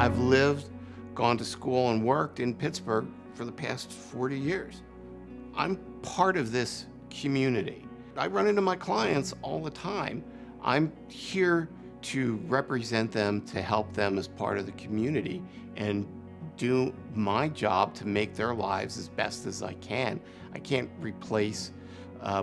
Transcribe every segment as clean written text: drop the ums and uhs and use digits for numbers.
I've lived, gone to school, and worked in Pittsburgh for the past 40 years. I'm part of this community. I run into my clients all the time. I'm here to represent them, to help them as part of the community, and do my job to make their lives as best as I can. I can't replace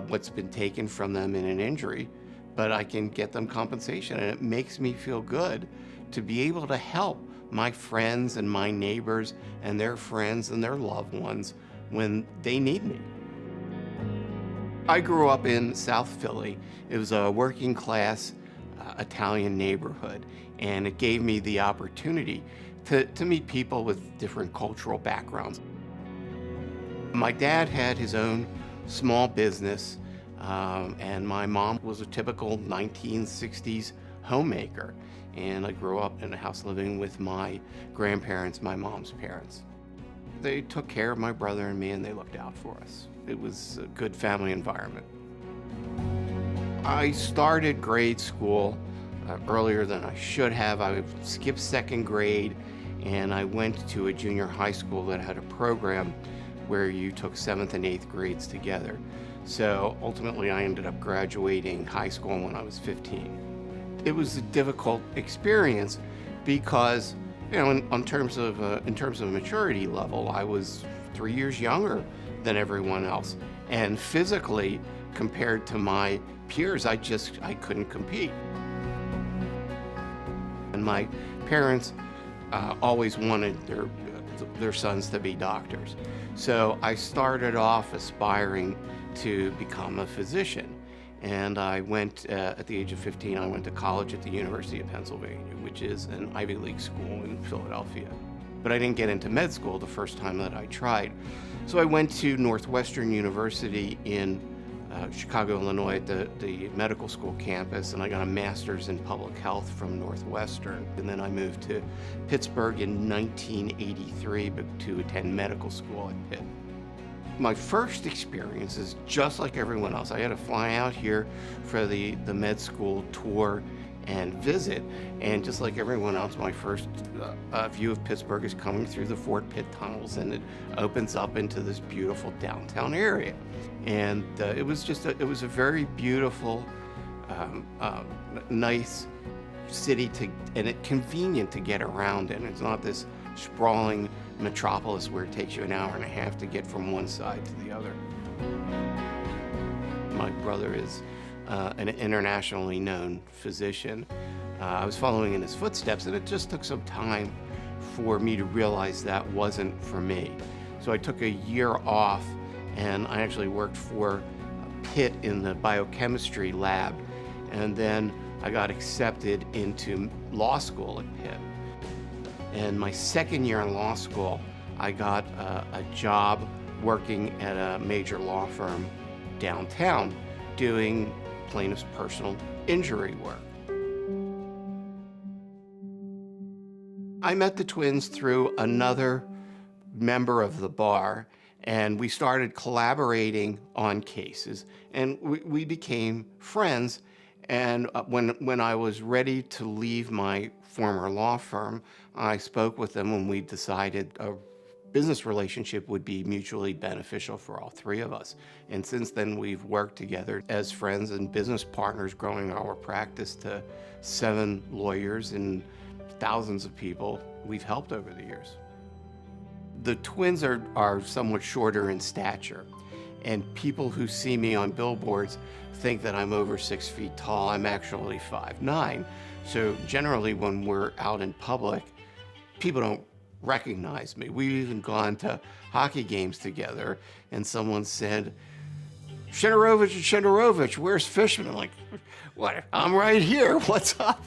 what's been taken from them in an injury, but I can get them compensation, and it makes me feel good to be able to help my friends and my neighbors and their friends and their loved ones when they need me. I grew up in South Philly. It was a working class Italian neighborhood, and it gave me the opportunity to meet people with different cultural backgrounds. My dad had his own small business, and my mom was a typical 1960s homemaker. And I grew up in a house living with my grandparents, my mom's parents. They took care of my brother and me, and they looked out for us. It was a good family environment. I started grade school earlier than I should have. I skipped second grade, and I went to a junior high school that had a program where you took 7th and 8th grades together. So ultimately, I ended up graduating high school when I was 15. It was a difficult experience because, you know, in terms of maturity level, I was 3 years younger than everyone else, and physically, compared to my peers, I couldn't compete. And my parents always wanted their sons to be doctors, so I started off aspiring to become a physician. And I went, at the age of 15, I went to college at the University of Pennsylvania, which is an Ivy League school in Philadelphia. But I didn't get into med school the first time that I tried. So I went to Northwestern University in Chicago, Illinois, at the medical school campus, and I got a master's in public health from Northwestern. And then I moved to Pittsburgh in 1983 to attend medical school at Pitt. My first experience is just like everyone else. I had to fly out here for the med school tour and visit, and just like everyone else, my first view of Pittsburgh is coming through the Fort Pitt tunnels, and it opens up into this beautiful downtown area. And it was a very beautiful, nice city and it's convenient to get around in. It's not this sprawling metropolis where it takes you an hour and a half to get from one side to the other. My brother is an internationally known physician. I was following in his footsteps, and it just took some time for me to realize that wasn't for me. So I took a year off, and I actually worked for Pitt in the biochemistry lab, and then I got accepted into law school at Pitt. And my second year in law school, I got a job working at a major law firm downtown doing plaintiff's personal injury work. I met the twins through another member of the bar, and we started collaborating on cases, and we became friends. And when I was ready to leave my former law firm, I spoke with them, and we decided a business relationship would be mutually beneficial for all three of us. And since then, we've worked together as friends and business partners, growing our practice to 7 lawyers and thousands of people we've helped over the years. The twins are somewhat shorter in stature, and people who see me on billboards think that I'm over 6 feet tall. I'm actually 5'9". So generally when we're out in public, people don't recognize me. We've even gone to hockey games together, and someone said, Shenderovich, where's Fishman? I'm like, what? I'm right here, what's up?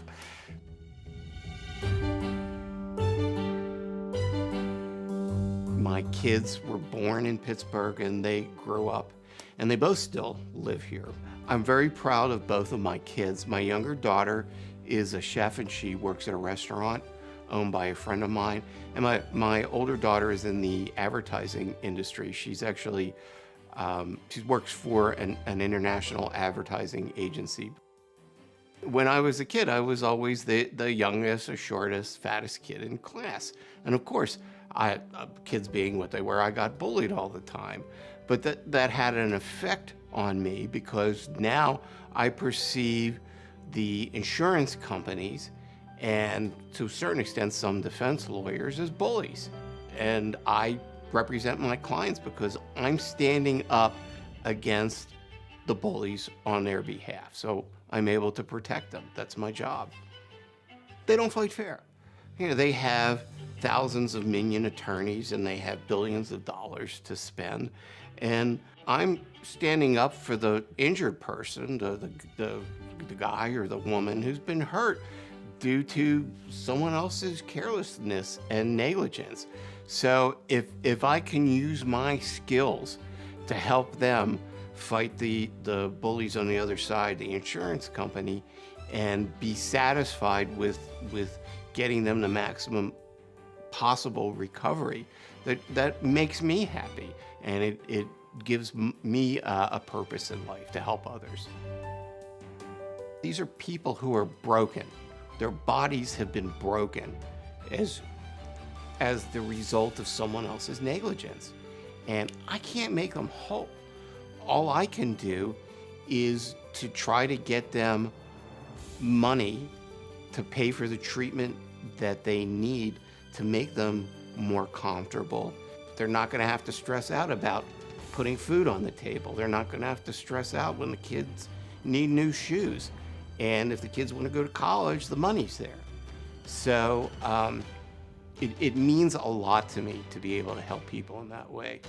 My kids were born in Pittsburgh, and they grew up, and they both still live here. I'm very proud of both of my kids. My younger daughter is a chef, and she works at a restaurant owned by a friend of mine. And my older daughter is in the advertising industry. She's actually, she works for an international advertising agency. When I was a kid, I was always the youngest, or shortest, fattest kid in class. And of course, kids being what they were, I got bullied all the time. But that had an effect on me, because now I perceive the insurance companies, and to a certain extent some defense lawyers, as bullies. And I represent my clients because I'm standing up against the bullies on their behalf. So I'm able to protect them. That's my job. They don't fight fair. They have thousands of minion attorneys, and they have billions of dollars to spend. And I'm standing up for the injured person, the guy or the woman who's been hurt due to someone else's carelessness and negligence. So if I can use my skills to help them fight the bullies on the other side, the insurance company, and be satisfied with getting them the maximum possible recovery, that makes me happy, and it gives me a purpose in life to help others. These are people who are broken. Their bodies have been broken as the result of someone else's negligence. And I can't make them whole. All I can do is to try to get them money to pay for the treatment that they need to make them more comfortable. They're not going to have to stress out about putting food on the table. They're not going to have to stress out when the kids need new shoes. And if the kids want to go to college, the money's there. So it means a lot to me to be able to help people in that way.